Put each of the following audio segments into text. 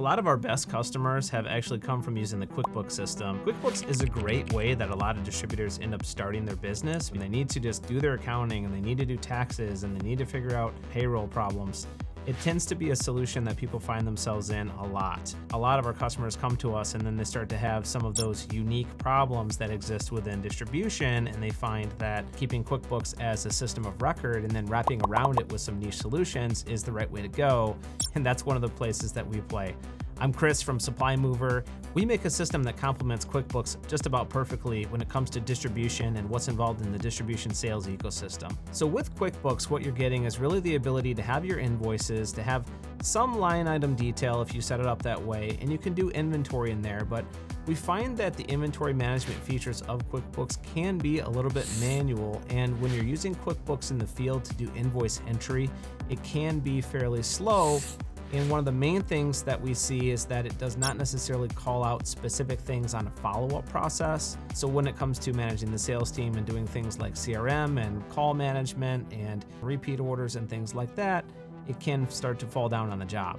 lot of our best customers have actually come from using the QuickBooks system. QuickBooks is a great way that a lot of distributors end up starting their business. They need to just do their accounting, and they need to do taxes, and they need to figure out payroll problems. It tends to be a solution that people find themselves in a lot. A lot of our customers come to us and then they start to have some of those unique problems that exist within distribution, and they find that keeping QuickBooks as a system of record and then wrapping around it with some niche solutions is the right way to go, and that's one of the places that we play. I'm Chris from Supply Mover. We make a system that complements QuickBooks just about perfectly when it comes to distribution and what's involved in the distribution sales ecosystem. So with QuickBooks, what you're getting is really the ability to have your invoices, to have some line item detail if you set it up that way, and you can do inventory in there, but we find that the inventory management features of QuickBooks can be a little bit manual, and when you're using QuickBooks in the field to do invoice entry, it can be fairly slow. And one of the main things that we see is that it does not necessarily call out specific things on a follow-up process. So when it comes to managing the sales team and doing things like CRM and call management and repeat orders and things like that, it can start to fall down on the job.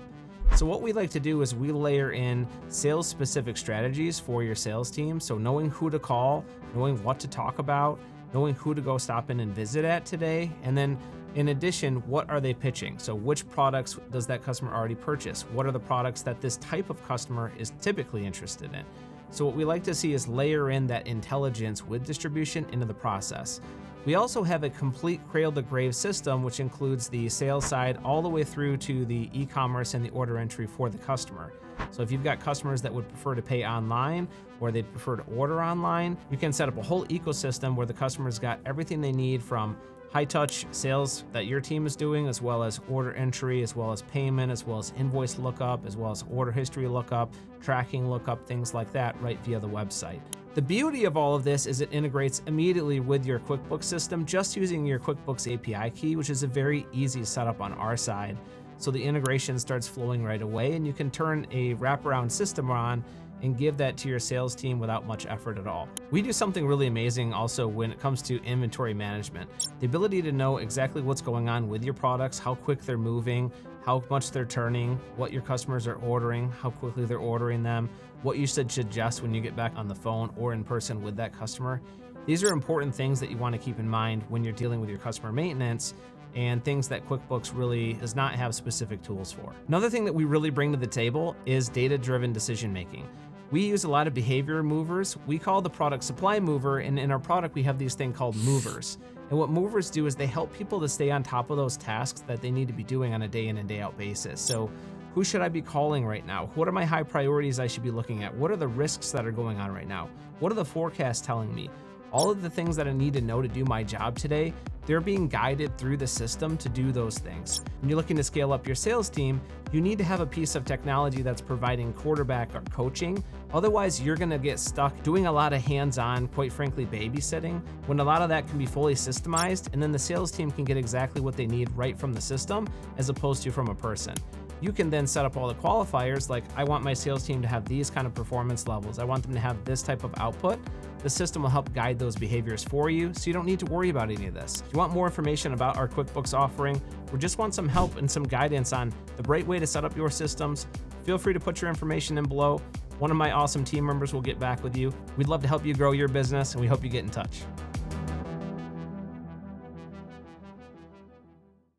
So what we like to do is we layer in sales-specific strategies for your sales team. So knowing who to call, knowing what to talk about, knowing who to go stop in and visit at today, and then in addition, what are they pitching? So which products does that customer already purchase? What are the products that this type of customer is typically interested in? So what we like to see is layer in that intelligence with distribution into the process. We also have a complete cradle-to-grave system, which includes the sales side all the way through to the e-commerce and the order entry for the customer. So if you've got customers that would prefer to pay online or they'd prefer to order online, you can set up a whole ecosystem where the customer's got everything they need, from high-touch sales that your team is doing, as well as order entry, as well as payment, as well as invoice lookup, as well as order history lookup, tracking lookup, things like that, right via the website. The beauty of all of this is it integrates immediately with your QuickBooks system just using your QuickBooks API key, which is a very easy setup on our side. So the integration starts flowing right away, and you can turn a wraparound system on and give that to your sales team without much effort at all. We do something really amazing also when it comes to inventory management. The ability to know exactly what's going on with your products, how quick they're moving, how much they're turning, what your customers are ordering, how quickly they're ordering them, what you should suggest when you get back on the phone or in person with that customer. These are important things that you want to keep in mind when you're dealing with your customer maintenance, and things that QuickBooks really does not have specific tools for. Another thing that we really bring to the table is data-driven decision making. We use a lot of behavior movers. We call the product Supply Mover, and in our product we have these things called movers. And what movers do is they help people to stay on top of those tasks that they need to be doing on a day in and day out basis. So who should I be calling right now? What are my high priorities I should be looking at? What are the risks that are going on right now? What are the forecasts telling me? All of the things that I need to know to do my job today, they're being guided through the system to do those things. When you're looking to scale up your sales team, you need to have a piece of technology that's providing quarterback or coaching. Otherwise, you're gonna get stuck doing a lot of hands-on, quite frankly, babysitting, when a lot of that can be fully systemized, and then the sales team can get exactly what they need right from the system as opposed to from a person. You can then set up all the qualifiers, like I want my sales team to have these kind of performance levels. I want them to have this type of output. The system will help guide those behaviors for you, so you don't need to worry about any of this. If you want more information about our QuickBooks offering, or just want some help and some guidance on the right way to set up your systems, feel free to put your information in below. One of my awesome team members will get back with you. We'd love to help you grow your business, and we hope you get in touch.